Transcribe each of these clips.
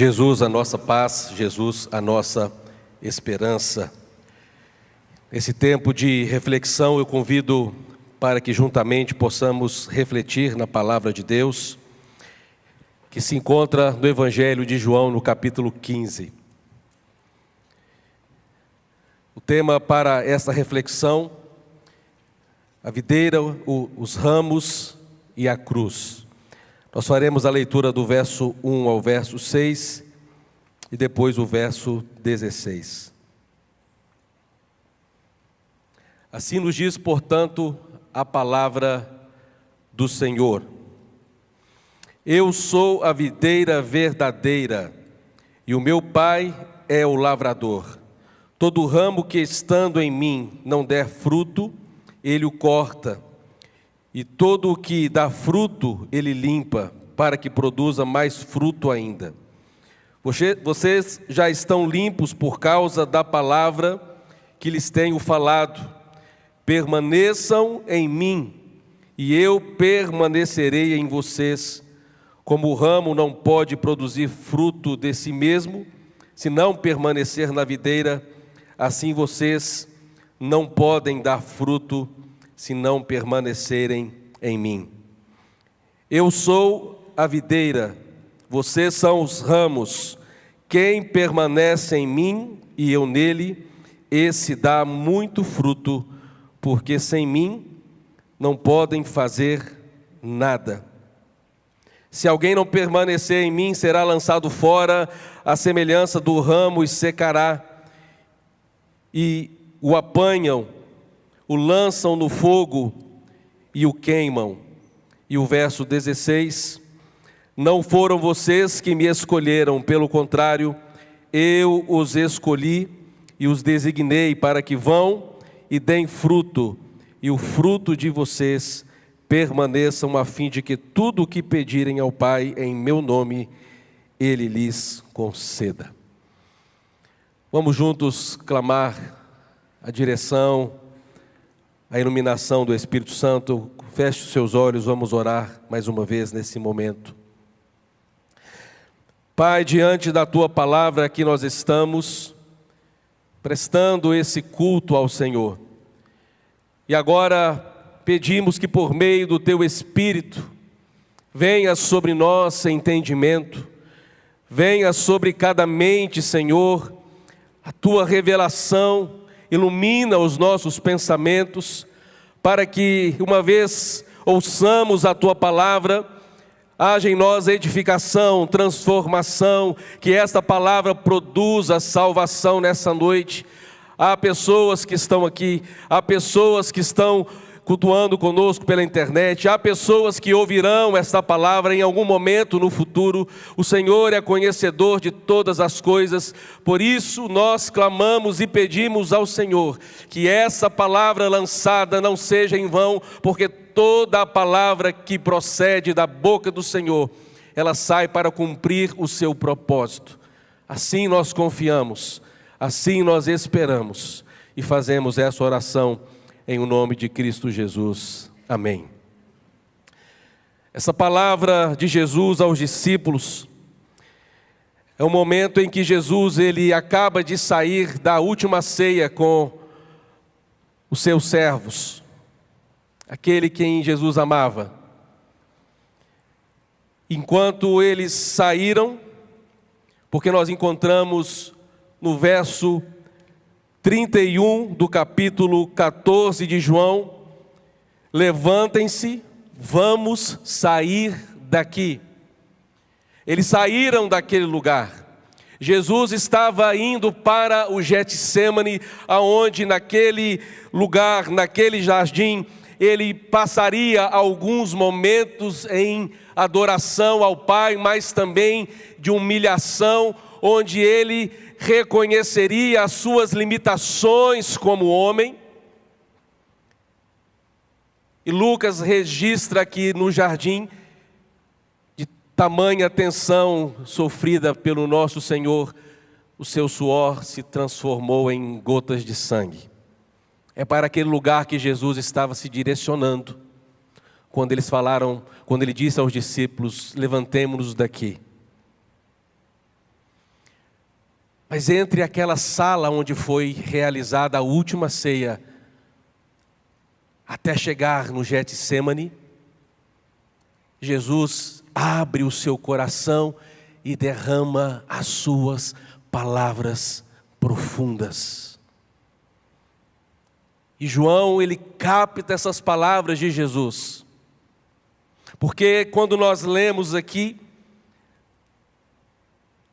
Jesus, a nossa paz, Jesus, a nossa esperança. Nesse tempo de reflexão, eu convido para que juntamente possamos refletir na palavra de Deus, que se encontra no Evangelho de João, no capítulo 15. O tema para essa reflexão, a videira, os ramos e a cruz. Nós faremos a leitura do verso 1 ao verso 6 e depois o verso 16. Assim nos diz, portanto, a palavra do Senhor. Eu sou a videira verdadeira e o meu Pai é o lavrador. Todo ramo que estando em mim não der fruto, ele o corta. E todo o que dá fruto, ele limpa, para que produza mais fruto ainda. Vocês já estão limpos por causa da palavra que lhes tenho falado. Permaneçam em mim, e eu permanecerei em vocês. Como o ramo não pode produzir fruto de si mesmo, se não permanecer na videira, assim vocês não podem dar fruto, se não permanecerem em mim. Eu sou a videira, vocês são os ramos. Quem permanece em mim e eu nele, esse dá muito fruto, porque sem mim não podem fazer nada. Se alguém não permanecer em mim, será lançado fora, à semelhança do ramo, e secará. E o apanham, o lançam no fogo e o queimam. E o verso 16, não foram vocês que me escolheram, pelo contrário, eu os escolhi e os designei para que vão e deem fruto, e o fruto de vocês permaneçam, a fim de que tudo o que pedirem ao Pai em meu nome, Ele lhes conceda. Vamos juntos clamar a direção, a iluminação do Espírito Santo. Feche os seus olhos, vamos orar mais uma vez nesse momento. Pai, diante da Tua palavra aqui nós estamos, prestando esse culto ao Senhor. E agora pedimos que por meio do Teu Espírito, venha sobre nós entendimento, venha sobre cada mente, Senhor, a Tua revelação, ilumina os nossos pensamentos, para que, uma vez ouçamos a Tua palavra, haja em nós edificação, transformação, que esta palavra produza salvação nessa noite. Há pessoas que estão aqui, há pessoas que estão cultuando conosco pela internet, há pessoas que ouvirão esta palavra em algum momento no futuro. O Senhor é conhecedor de todas as coisas, por isso nós clamamos e pedimos ao Senhor que essa palavra lançada não seja em vão, porque toda a palavra que procede da boca do Senhor, ela sai para cumprir o seu propósito. Assim nós confiamos, assim nós esperamos e fazemos essa oração em o nome de Cristo Jesus. Amém. Essa palavra de Jesus aos discípulos é o momento em que Jesus ele acaba de sair da última ceia com os seus servos, aquele quem Jesus amava. Enquanto eles saíram, porque nós encontramos no verso 31 do capítulo 14 de João, levantem-se, vamos sair daqui. Eles saíram daquele lugar. Jesus estava indo para o Getsêmani, aonde naquele lugar, naquele jardim, ele passaria alguns momentos em adoração ao Pai, mas também de humilhação, onde ele reconheceria as suas limitações como homem. E Lucas registra que no jardim, de tamanha tensão sofrida pelo nosso Senhor, o seu suor se transformou em gotas de sangue. É para aquele lugar que Jesus estava se direcionando, quando ele disse aos discípulos: levantemo-nos daqui. Mas entre aquela sala onde foi realizada a última ceia, até chegar no Getsêmani, Jesus abre o seu coração e derrama as suas palavras profundas. E João, ele capta essas palavras de Jesus. Porque quando nós lemos aqui,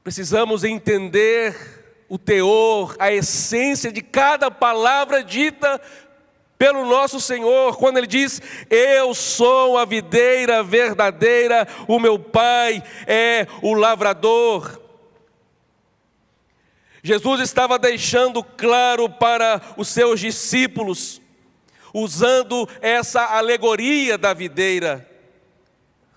precisamos entender o teor, a essência de cada palavra dita pelo nosso Senhor, quando Ele diz: eu sou a videira verdadeira, o meu Pai é o lavrador. Jesus estava deixando claro para os seus discípulos, usando essa alegoria da videira,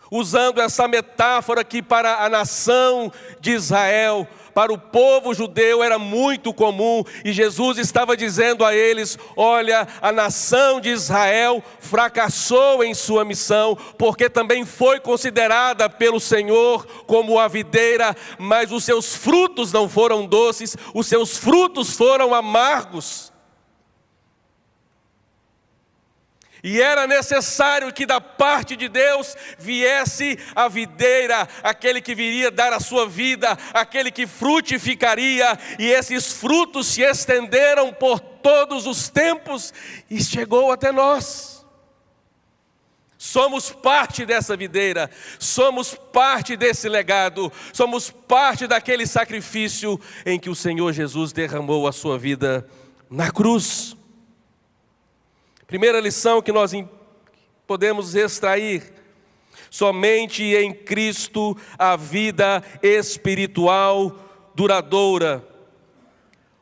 usando essa metáfora que para a nação de Israel, para o povo judeu era muito comum, e Jesus estava dizendo a eles: olha, a nação de Israel fracassou em sua missão, porque também foi considerada pelo Senhor como a videira, mas os seus frutos não foram doces, os seus frutos foram amargos. E era necessário que da parte de Deus viesse a videira, aquele que viria dar a sua vida, aquele que frutificaria, e esses frutos se estenderam por todos os tempos e chegou até nós. Somos parte dessa videira, somos parte desse legado, somos parte daquele sacrifício em que o Senhor Jesus derramou a sua vida na cruz. Primeira lição que nós podemos extrair: somente em Cristo a vida espiritual duradoura.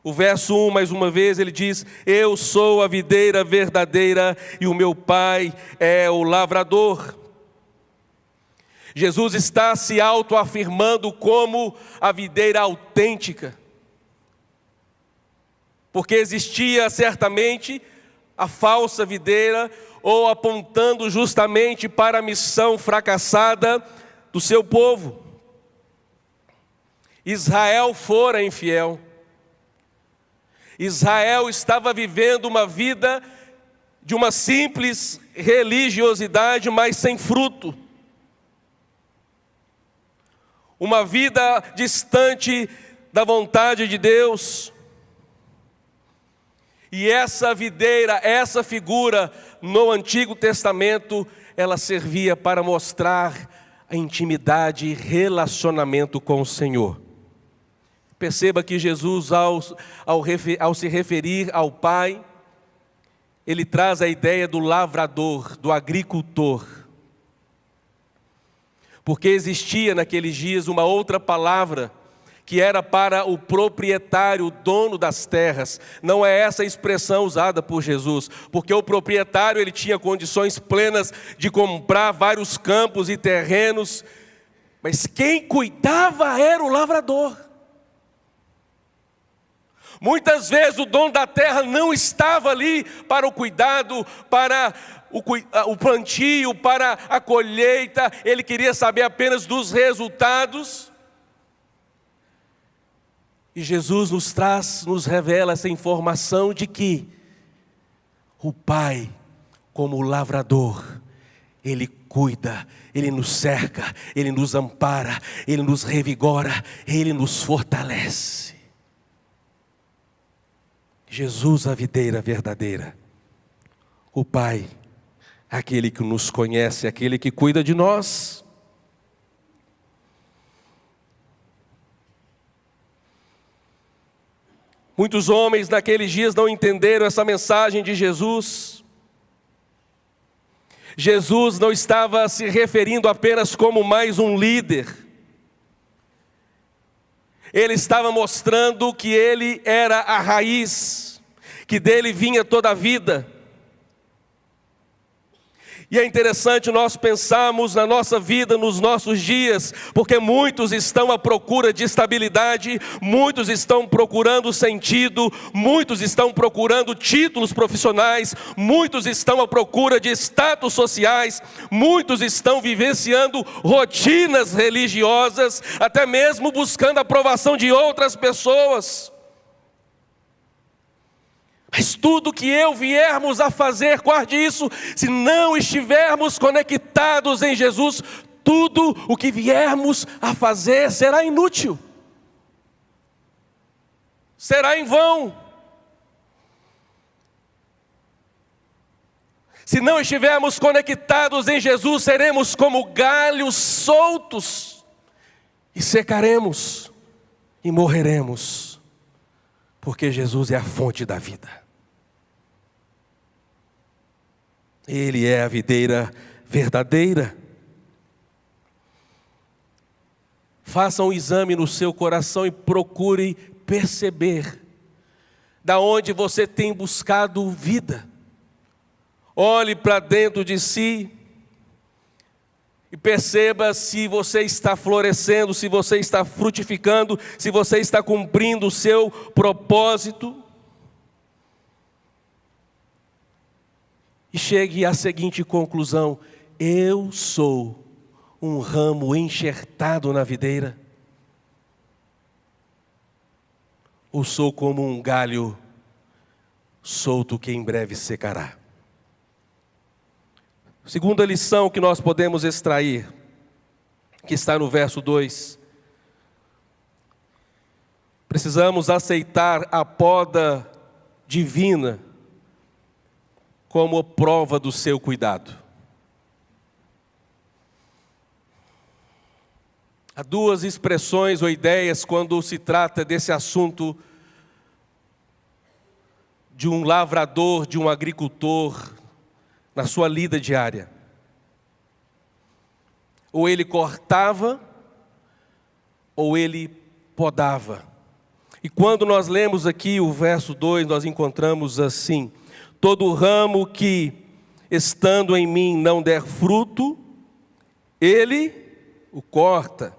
O verso 1, mais uma vez, ele diz: eu sou a videira verdadeira e o meu Pai é o lavrador. Jesus está se autoafirmando como a videira autêntica, porque existia certamente a falsa videira, ou apontando justamente para a missão fracassada do seu povo. Israel fora infiel. Israel estava vivendo uma vida de uma simples religiosidade, mas sem fruto. Uma vida distante da vontade de Deus. E essa videira, essa figura no Antigo Testamento, ela servia para mostrar a intimidade e relacionamento com o Senhor. Perceba que Jesus, ao se referir ao Pai, ele traz a ideia do lavrador, do agricultor. Porque existia naqueles dias uma outra palavra que era para o proprietário, o dono das terras. Não é essa a expressão usada por Jesus, porque o proprietário ele tinha condições plenas de comprar vários campos e terrenos, mas quem cuidava era o lavrador. Muitas vezes o dono da terra não estava ali para o cuidado, para o plantio, para a colheita, ele queria saber apenas dos resultados. E Jesus nos revela essa informação de que o Pai, como o lavrador, Ele cuida, Ele nos cerca, Ele nos ampara, Ele nos revigora, Ele nos fortalece. Jesus, a videira verdadeira, o Pai, aquele que nos conhece, aquele que cuida de nós. Muitos homens naqueles dias não entenderam essa mensagem de Jesus. Jesus não estava se referindo apenas como mais um líder. Ele estava mostrando que ele era a raiz, que dele vinha toda a vida. E é interessante nós pensarmos na nossa vida, nos nossos dias, porque muitos estão à procura de estabilidade, muitos estão procurando sentido, muitos estão procurando títulos profissionais, muitos estão à procura de status sociais, muitos estão vivenciando rotinas religiosas, até mesmo buscando a aprovação de outras pessoas. Mas tudo que eu viermos a fazer, guarde isso, se não estivermos conectados em Jesus, tudo o que viermos a fazer será inútil, será em vão. Se não estivermos conectados em Jesus, seremos como galhos soltos, e secaremos, e morreremos, porque Jesus é a fonte da vida. Ele é a videira verdadeira. Faça um exame no seu coração e procure perceber da onde você tem buscado vida. Olhe para dentro de si e perceba se você está florescendo, se você está frutificando, se você está cumprindo o seu propósito. E chegue à seguinte conclusão: eu sou um ramo enxertado na videira, ou sou como um galho solto que em breve secará? Segunda lição que nós podemos extrair, que está no verso 2. Precisamos aceitar a poda divina como prova do seu cuidado. Há duas expressões ou ideias quando se trata desse assunto de um lavrador, de um agricultor, na sua lida diária. Ou ele cortava, ou ele podava. E quando nós lemos aqui o verso 2, nós encontramos assim: todo ramo que, estando em mim, não der fruto, ele o corta.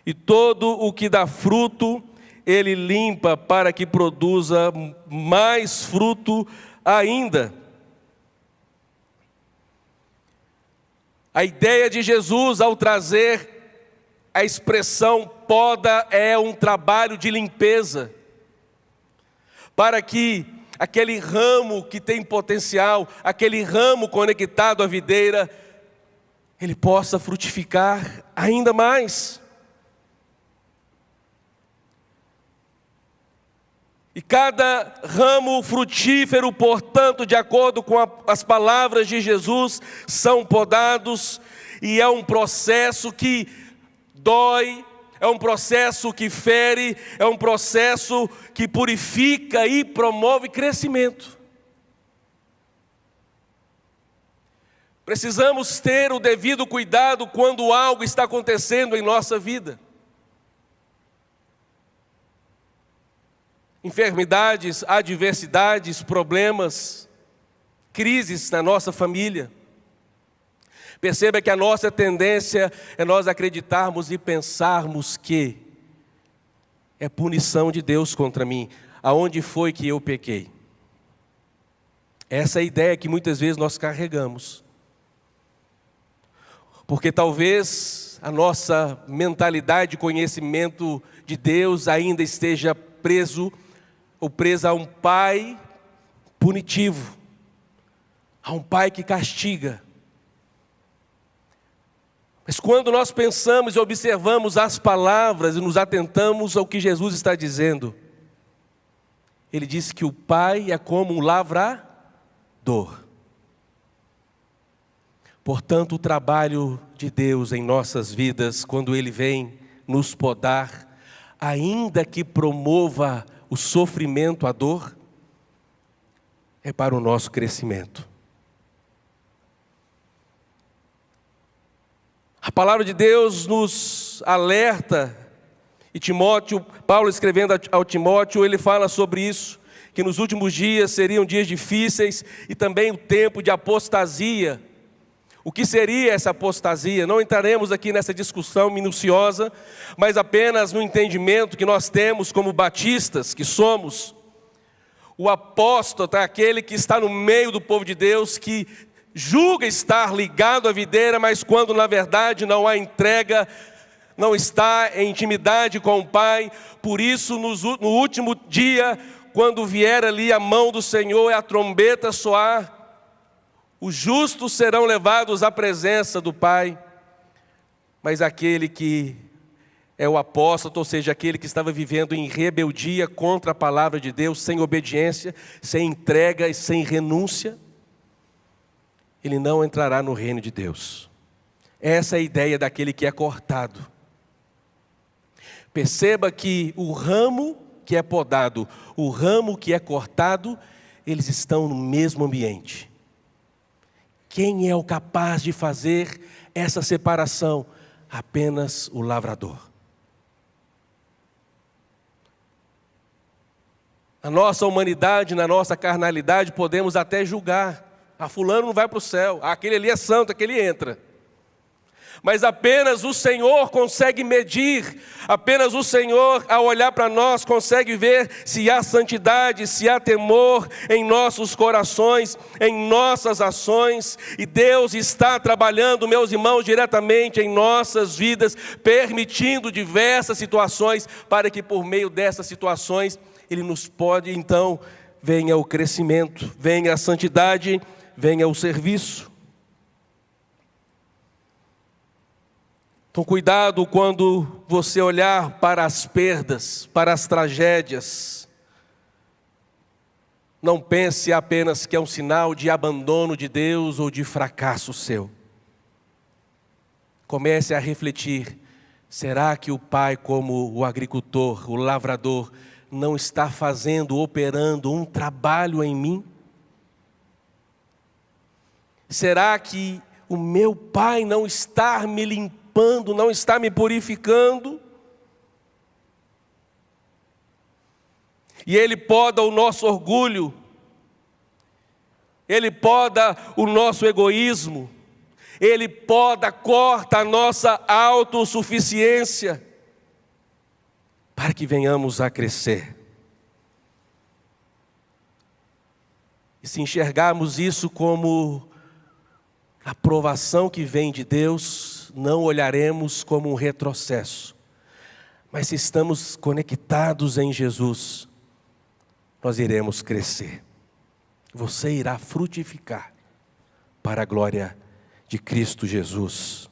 E todo o que dá fruto, ele limpa para que produza mais fruto ainda. A ideia de Jesus ao trazer a expressão poda é um trabalho de limpeza, para que aquele ramo que tem potencial, aquele ramo conectado à videira, ele possa frutificar ainda mais. E cada ramo frutífero, portanto, de acordo com as palavras de Jesus, são podados, e é um processo que dói, é um processo que fere, é um processo que purifica e promove crescimento. Precisamos ter o devido cuidado quando algo está acontecendo em nossa vida. Enfermidades, adversidades, problemas, crises na nossa família. Perceba que a nossa tendência é nós acreditarmos e pensarmos que é punição de Deus contra mim. Aonde foi que eu pequei? Essa é a ideia que muitas vezes nós carregamos. Porque talvez a nossa mentalidade de conhecimento de Deus ainda esteja preso ou presa a um pai punitivo, a um pai que castiga. Mas quando nós pensamos e observamos as palavras e nos atentamos ao que Jesus está dizendo, Ele disse que o pai é como um lavrador. Portanto, o trabalho de Deus em nossas vidas, quando Ele vem nos podar, ainda que promova o sofrimento, a dor, é para o nosso crescimento. A palavra de Deus nos alerta, e Paulo escrevendo ao Timóteo, ele fala sobre isso, que nos últimos dias seriam dias difíceis, e também o tempo de apostasia O que seria essa apostasia? Não entraremos aqui nessa discussão minuciosa, mas apenas no entendimento que nós temos como batistas que somos. O apóstata é aquele que está no meio do povo de Deus, que julga estar ligado à videira, mas quando na verdade não há entrega, não está em intimidade com o Pai. Por isso no último dia, quando vier ali a mão do Senhor e a trombeta soar, os justos serão levados à presença do Pai, mas aquele que é o apóstolo, ou seja, aquele que estava vivendo em rebeldia contra a palavra de Deus, sem obediência, sem entrega e sem renúncia, ele não entrará no reino de Deus. Essa é a ideia daquele que é cortado. Perceba que o ramo que é podado, o ramo que é cortado, eles estão no mesmo ambiente. Quem é o capaz de fazer essa separação? Apenas o lavrador. Na nossa humanidade, na nossa carnalidade, podemos até julgar. Fulano não vai para o céu, aquele ali é santo, aquele entra. Mas apenas o Senhor consegue medir, apenas o Senhor, ao olhar para nós, consegue ver se há santidade, se há temor em nossos corações, em nossas ações. E Deus está trabalhando, meus irmãos, diretamente em nossas vidas, permitindo diversas situações, para que por meio dessas situações, Ele nos pode, então, venha o crescimento, venha a santidade, venha o serviço. Então, cuidado quando você olhar para as perdas, para as tragédias. Não pense apenas que é um sinal de abandono de Deus ou de fracasso seu. Comece a refletir: será que o pai, como o agricultor, o lavrador, não está fazendo, operando um trabalho em mim? Será que o meu pai não está me limpando, não está me purificando? E Ele poda o nosso orgulho, Ele poda o nosso egoísmo, Ele poda, corta a nossa autossuficiência, para que venhamos a crescer. E se enxergarmos isso como a aprovação que vem de Deus, não olharemos como um retrocesso. Mas se estamos conectados em Jesus, nós iremos crescer. Você irá frutificar para a glória de Cristo Jesus.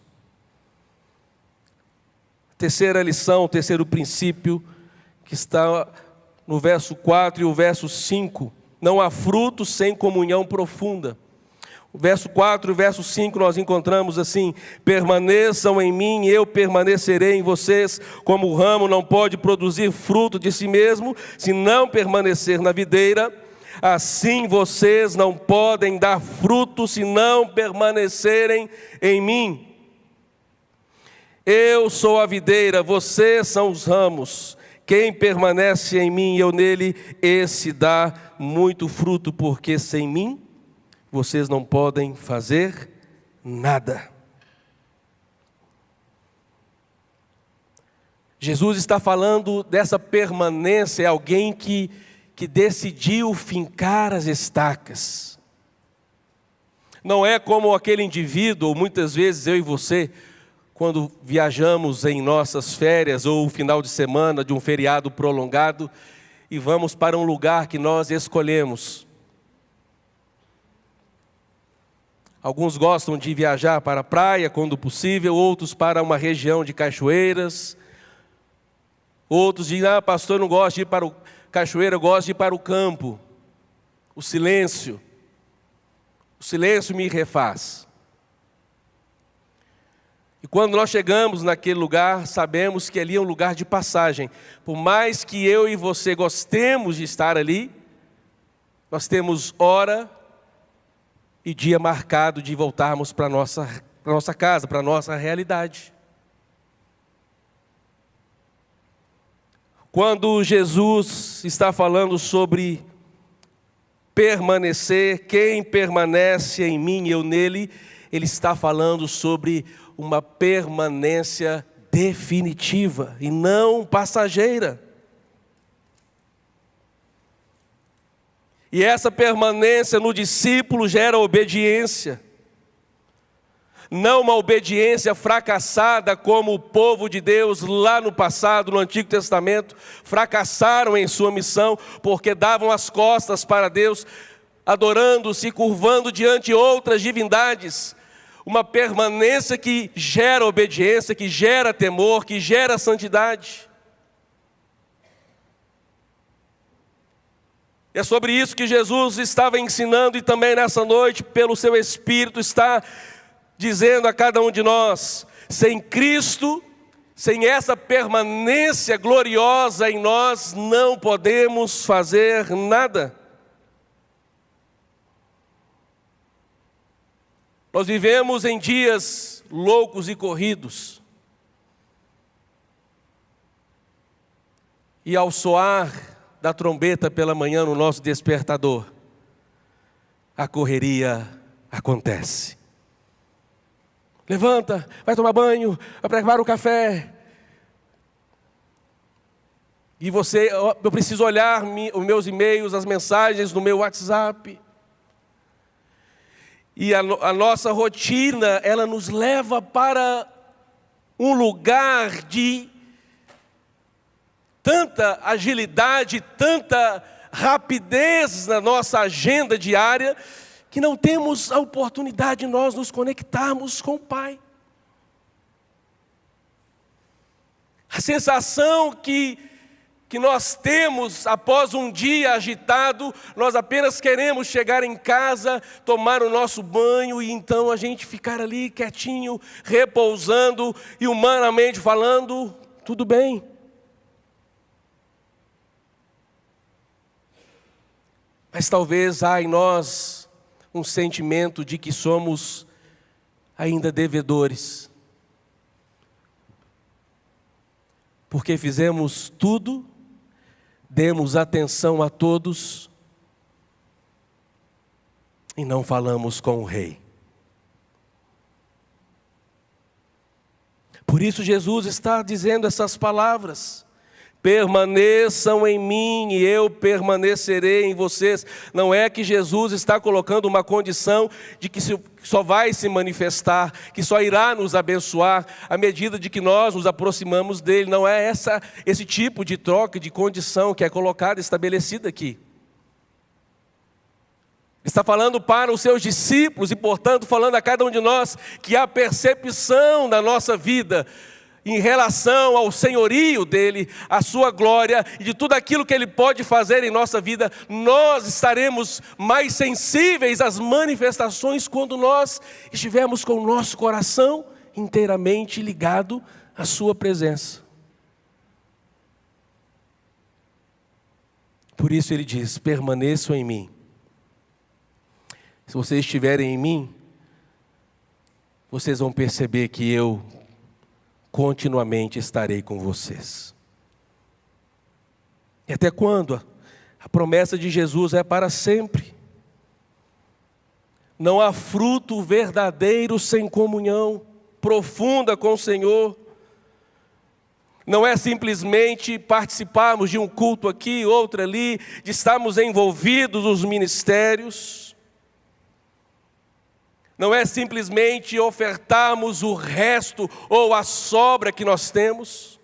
Terceira lição, terceiro princípio, que está no verso 4 e o verso 5. Não há fruto sem comunhão profunda. O verso 4 e o verso 5 nós encontramos assim: permaneçam em mim e eu permanecerei em vocês, como o ramo não pode produzir fruto de si mesmo, se não permanecer na videira, assim vocês não podem dar fruto se não permanecerem em mim. Eu sou a videira, vocês são os ramos. Quem permanece em mim e eu nele, esse dá muito fruto, porque sem mim vocês não podem fazer nada. Jesus está falando dessa permanência, é alguém que decidiu fincar as estacas. Não é como aquele indivíduo, ou muitas vezes eu e você, quando viajamos em nossas férias ou final de semana de um feriado prolongado e vamos para um lugar que nós escolhemos. Alguns gostam de viajar para a praia quando possível, outros para uma região de cachoeiras. Outros dizem: pastor, eu não gosto de ir para o cachoeira, eu gosto de ir para o campo. O silêncio me refaz. E quando nós chegamos naquele lugar, sabemos que ali é um lugar de passagem. Por mais que eu e você gostemos de estar ali, nós temos hora e dia marcado de voltarmos para a nossa casa, para a nossa realidade. Quando Jesus está falando sobre permanecer, quem permanece em mim e eu nele, ele está falando sobre uma permanência definitiva e não passageira. E essa permanência no discípulo gera obediência. Não uma obediência fracassada como o povo de Deus lá no passado, no Antigo Testamento, fracassaram em sua missão porque davam as costas para Deus, adorando-se, curvando diante de outras divindades. Uma permanência que gera obediência, que gera temor, que gera santidade. É sobre isso que Jesus estava ensinando e também nessa noite, pelo seu Espírito, está dizendo a cada um de nós: sem Cristo, sem essa permanência gloriosa em nós, não podemos fazer nada. Nós vivemos em dias loucos e corridos. E ao soar da trombeta pela manhã no nosso despertador, a correria acontece. Levanta, vai tomar banho, vai preparar o café. E eu preciso olhar os meus e-mails, as mensagens no meu WhatsApp. E a nossa rotina, ela nos leva para um lugar de tanta agilidade, tanta rapidez na nossa agenda diária, que não temos a oportunidade de nós nos conectarmos com o Pai. A sensação que nós temos após um dia agitado, nós apenas queremos chegar em casa, tomar o nosso banho e então a gente ficar ali quietinho, repousando e humanamente falando, tudo bem. Mas talvez há em nós um sentimento de que somos ainda devedores. Porque fizemos tudo, demos atenção a todos e não falamos com o Rei. Por isso Jesus está dizendo essas palavras: permaneçam em mim e eu permanecerei em vocês. Não é que Jesus está colocando uma condição de que só vai se manifestar, que só irá nos abençoar à medida de que nós nos aproximamos dele. Não é esse tipo de troca, de condição que é colocada, estabelecida aqui. Está falando para os seus discípulos e, portanto, falando a cada um de nós que a percepção da nossa vida em relação ao senhorio dele, a sua glória e de tudo aquilo que ele pode fazer em nossa vida, nós estaremos mais sensíveis às manifestações quando nós estivermos com o nosso coração inteiramente ligado à sua presença. Por isso ele diz: permaneçam em mim. Se vocês estiverem em mim, vocês vão perceber que eu continuamente estarei com vocês. E até quando? A promessa de Jesus é para sempre. Não há fruto verdadeiro sem comunhão profunda com o Senhor. Não é simplesmente participarmos de um culto aqui, outro ali, de estarmos envolvidos nos ministérios. Não é simplesmente ofertarmos o resto ou a sobra que nós temos,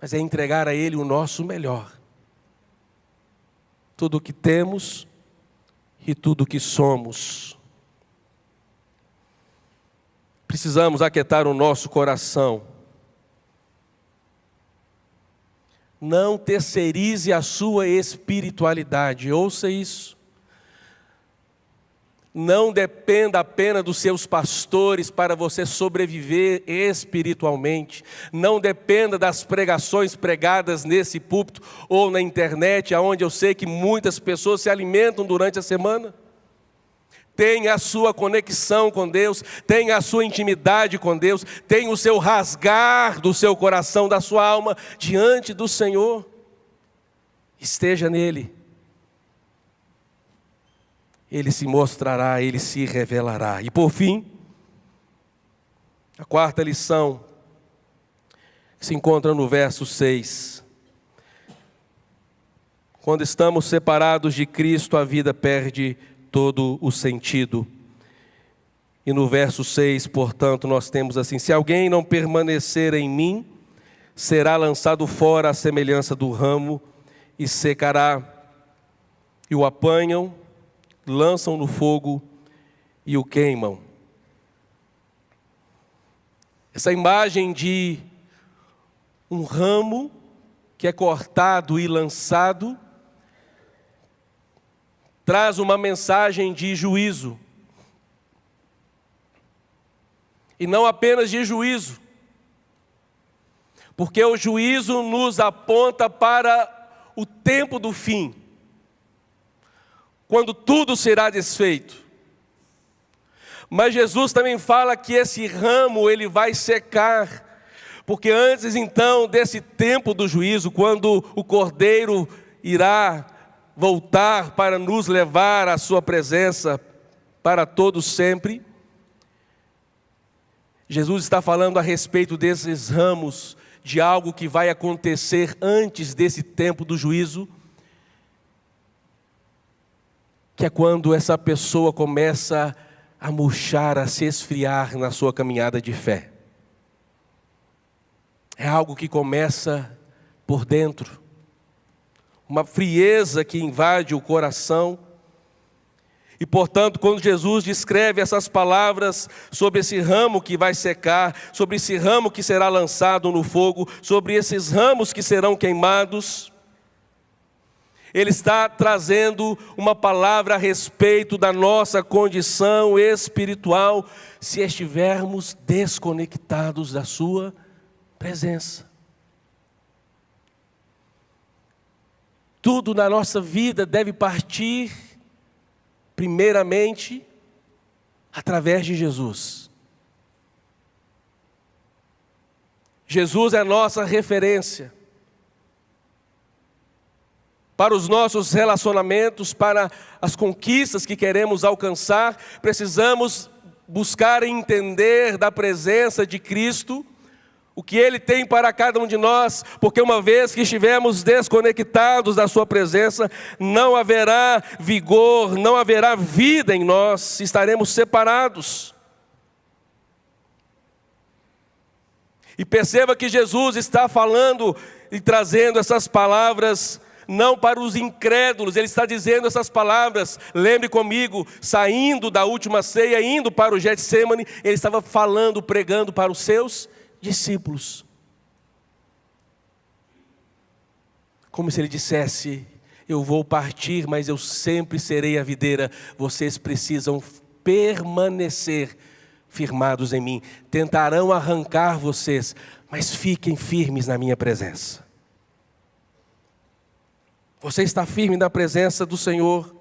mas é entregar a Ele o nosso melhor. Tudo o que temos e tudo o que somos. Precisamos aquietar o nosso coração. Não terceirize a sua espiritualidade, ouça isso. Não dependa apenas dos seus pastores para você sobreviver espiritualmente. Não dependa das pregações pregadas nesse púlpito ou na internet, onde eu sei que muitas pessoas se alimentam durante a semana. Tenha a sua conexão com Deus, tenha a sua intimidade com Deus, tenha o seu rasgar do seu coração, da sua alma diante do Senhor. Esteja nele. Ele se mostrará, Ele se revelará. E por fim, a quarta lição se encontra no verso 6. Quando estamos separados de Cristo, a vida perde todo o sentido. E no verso 6, portanto, nós temos assim: se alguém não permanecer em mim, será lançado fora à semelhança do ramo e secará. E o apanham, lançam no fogo e o queimam. Essa imagem de um ramo que é cortado e lançado traz uma mensagem de juízo. E não apenas de juízo, porque o juízo nos aponta para o tempo do fim, quando tudo será desfeito. Mas Jesus também fala que esse ramo ele vai secar, porque antes então desse tempo do juízo, quando o Cordeiro irá voltar para nos levar à sua presença para todo sempre, Jesus está falando a respeito desses ramos, de algo que vai acontecer antes desse tempo do juízo, que é quando essa pessoa começa a murchar, a se esfriar na sua caminhada de fé. É algo que começa por dentro, uma frieza que invade o coração. E portanto, quando Jesus descreve essas palavras sobre esse ramo que vai secar, sobre esse ramo que será lançado no fogo, sobre esses ramos que serão queimados, Ele está trazendo uma palavra a respeito da nossa condição espiritual, se estivermos desconectados da sua presença. Tudo na nossa vida deve partir primeiramente através de Jesus. Jesus é a nossa referência para os nossos relacionamentos, para as conquistas que queremos alcançar. Precisamos buscar entender da presença de Cristo, o que Ele tem para cada um de nós, porque uma vez que estivermos desconectados da sua presença, não haverá vigor, não haverá vida em nós, estaremos separados. E perceba que Jesus está falando e trazendo essas palavras não para os incrédulos, Ele está dizendo essas palavras, lembre comigo, saindo da última ceia, indo para o Getsemane, Ele estava falando, pregando para os seus discípulos, como se Ele dissesse: eu vou partir, mas eu sempre serei a videira, vocês precisam permanecer firmados em mim. Tentarão arrancar vocês, mas fiquem firmes na minha presença. Você está firme na presença do Senhor?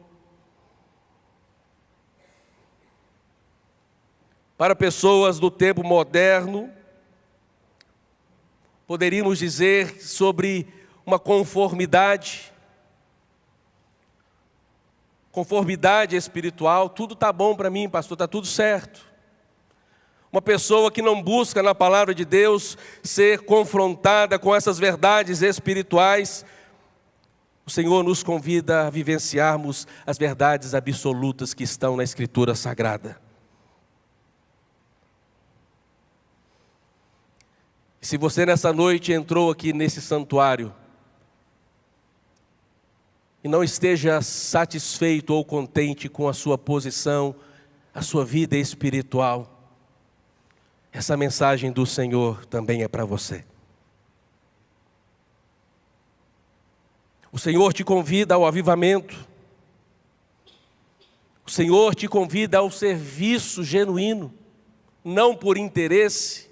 Para pessoas do tempo moderno, poderíamos dizer sobre uma conformidade espiritual. Tudo está bom para mim, pastor, está tudo certo. Uma pessoa que não busca na palavra de Deus ser confrontada com essas verdades espirituais. O Senhor nos convida a vivenciarmos as verdades absolutas que estão na Escritura Sagrada. Se você nessa noite entrou aqui nesse santuário e não esteja satisfeito ou contente com a sua posição, a sua vida espiritual, essa mensagem do Senhor também é para você. O Senhor te convida ao avivamento. O Senhor te convida ao serviço genuíno, não por interesse,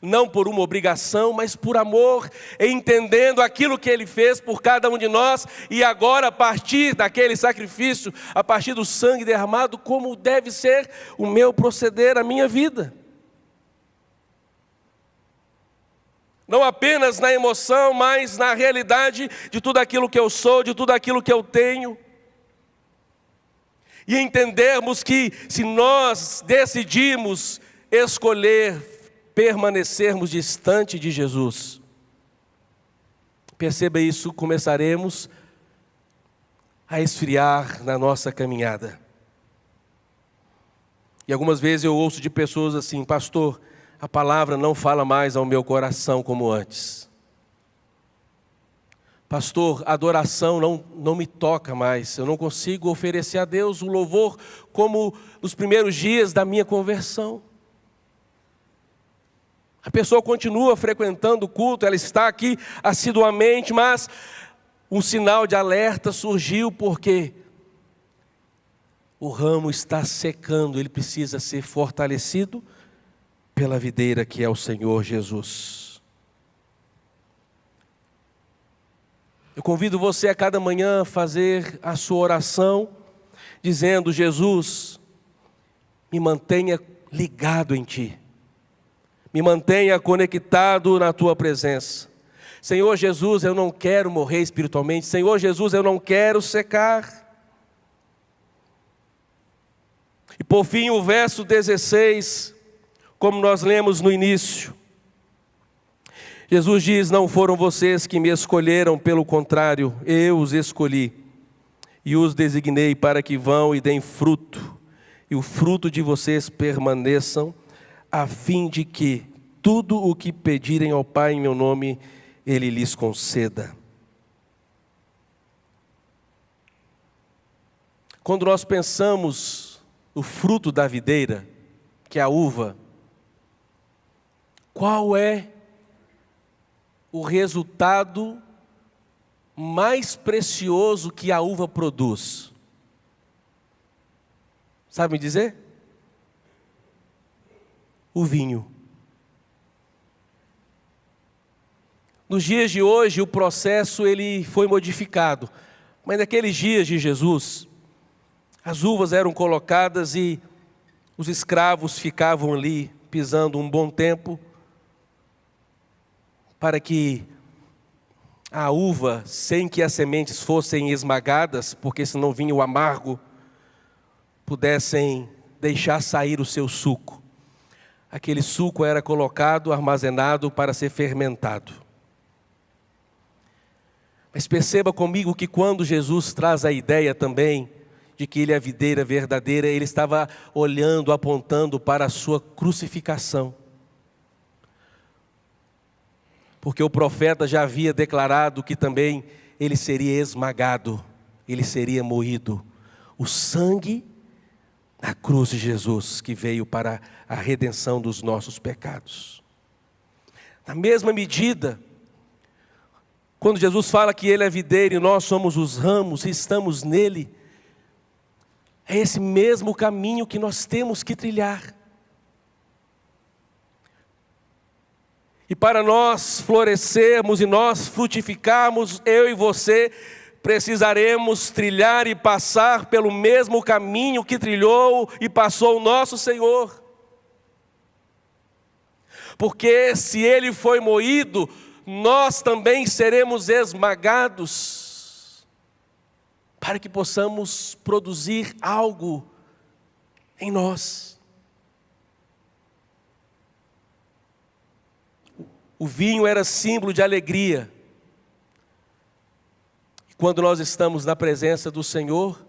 não por uma obrigação, mas por amor, entendendo aquilo que Ele fez por cada um de nós, e agora a partir daquele sacrifício, a partir do sangue derramado, como deve ser o meu proceder, a minha vida. Não apenas na emoção, mas na realidade de tudo aquilo que eu sou, de tudo aquilo que eu tenho. e entendermos que se nós decidimos escolher permanecermos distante de Jesus, perceba isso, começaremos a esfriar na nossa caminhada. E algumas vezes eu ouço de pessoas assim: pastor, a palavra não fala mais ao meu coração como antes. Pastor, a adoração não me toca mais. Eu não consigo oferecer a Deus o louvor como nos primeiros dias da minha conversão. A pessoa continua frequentando o culto, ela está aqui assiduamente, mas um sinal de alerta surgiu porque o ramo está secando, ele precisa ser fortalecido pela videira que é o Senhor Jesus. Eu convido você a cada manhã a fazer a sua oração, dizendo: Jesus, me mantenha ligado em Ti, me mantenha conectado na Tua presença. Senhor Jesus, eu não quero morrer espiritualmente. Senhor Jesus, eu não quero secar. E por fim o verso 16, como nós lemos no início, Jesus diz: não foram vocês que me escolheram, pelo contrário, eu os escolhi e os designei para que vão e deem fruto, e o fruto de vocês permaneçam, a fim de que tudo o que pedirem ao Pai em meu nome, Ele lhes conceda. Quando nós pensamos no fruto da videira, que é a uva, qual é o resultado mais precioso que a uva produz? Sabe me dizer? O vinho. Nos dias de hoje o processo ele foi modificado, mas naqueles dias de Jesus, as uvas eram colocadas e os escravos ficavam ali pisando um bom tempo, para que a uva, sem que as sementes fossem esmagadas, porque senão vinha o amargo, pudessem deixar sair o seu suco. Aquele suco era colocado, armazenado para ser fermentado. Mas perceba comigo que quando Jesus traz a ideia também de que Ele é a videira verdadeira, Ele estava olhando, apontando para a sua crucificação. Porque o profeta já havia declarado que também Ele seria esmagado, Ele seria moído. O sangue na cruz de Jesus, que veio para a redenção dos nossos pecados. Na mesma medida, quando Jesus fala que Ele é videira e nós somos os ramos e estamos nele, é esse mesmo caminho que nós temos que trilhar. E para nós florescermos e nós frutificarmos, eu e você, precisaremos trilhar e passar pelo mesmo caminho que trilhou e passou o nosso Senhor. Porque se Ele foi moído, nós também seremos esmagados, para que possamos produzir algo em nós. O vinho era símbolo de alegria. E quando nós estamos na presença do Senhor,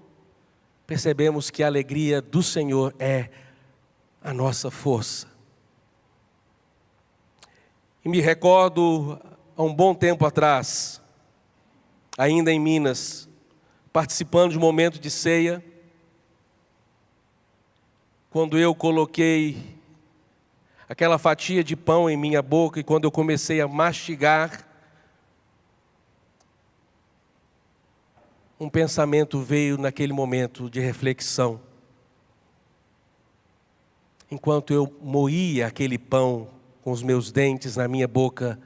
percebemos que a alegria do Senhor é a nossa força. E me recordo, há um bom tempo atrás, ainda em Minas, participando de um momento de ceia, quando eu coloquei aquela fatia de pão em minha boca e quando eu comecei a mastigar, um pensamento veio naquele momento de reflexão. Enquanto eu moía aquele pão com os meus dentes na minha boca,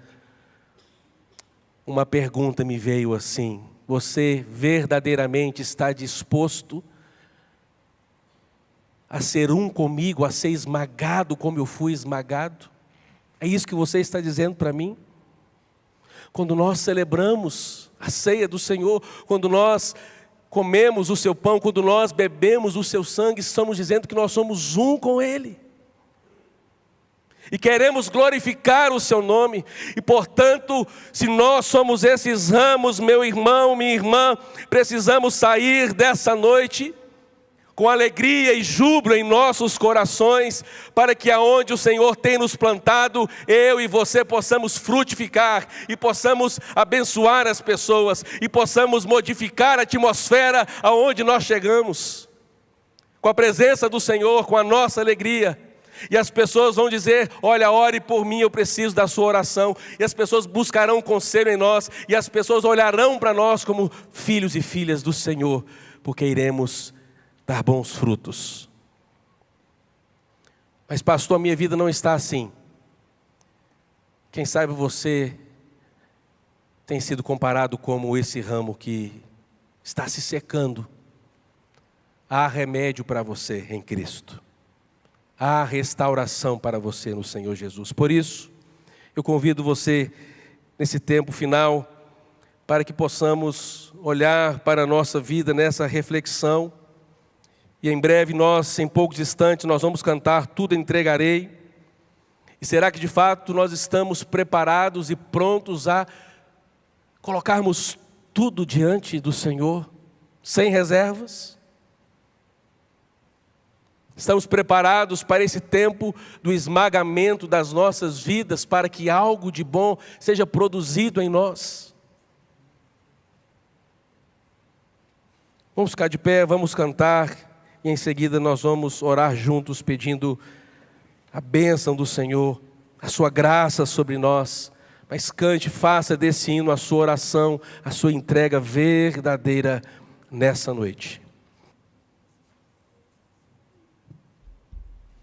uma pergunta me veio assim: você verdadeiramente está disposto a ser um comigo, a ser esmagado como eu fui esmagado? É isso que você está dizendo para mim? Quando nós celebramos a ceia do Senhor, quando nós comemos o seu pão, quando nós bebemos o seu sangue, estamos dizendo que nós somos um com Ele. E queremos glorificar o seu nome. E portanto, se nós somos esses ramos, meu irmão, minha irmã, precisamos sair dessa noite com alegria e júbilo em nossos corações, para que aonde o Senhor tem nos plantado, eu e você possamos frutificar, e possamos abençoar as pessoas, e possamos modificar a atmosfera aonde nós chegamos, com a presença do Senhor, com a nossa alegria. E as pessoas vão dizer: olha, ore por mim, eu preciso da sua oração. E as pessoas buscarão conselho em nós, e as pessoas olharão para nós como filhos e filhas do Senhor, porque iremos dar bons frutos. Mas pastor, a minha vida não está assim. Quem sabe você tem sido comparado como esse ramo que está se secando. Há remédio para você em Cristo. Há restauração para você no Senhor Jesus. Por isso, eu convido você nesse tempo final, para que possamos olhar para a nossa vida nessa reflexão. E em breve nós, em poucos instantes, nós vamos cantar Tudo Entregarei. E será que de fato nós estamos preparados e prontos a colocarmos tudo diante do Senhor, sem reservas? Estamos preparados para esse tempo do esmagamento das nossas vidas, para que algo de bom seja produzido em nós? Vamos ficar de pé, vamos cantar. E em seguida nós vamos orar juntos, pedindo a bênção do Senhor, a sua graça sobre nós. Mas cante, faça desse hino a sua oração, a sua entrega verdadeira nessa noite.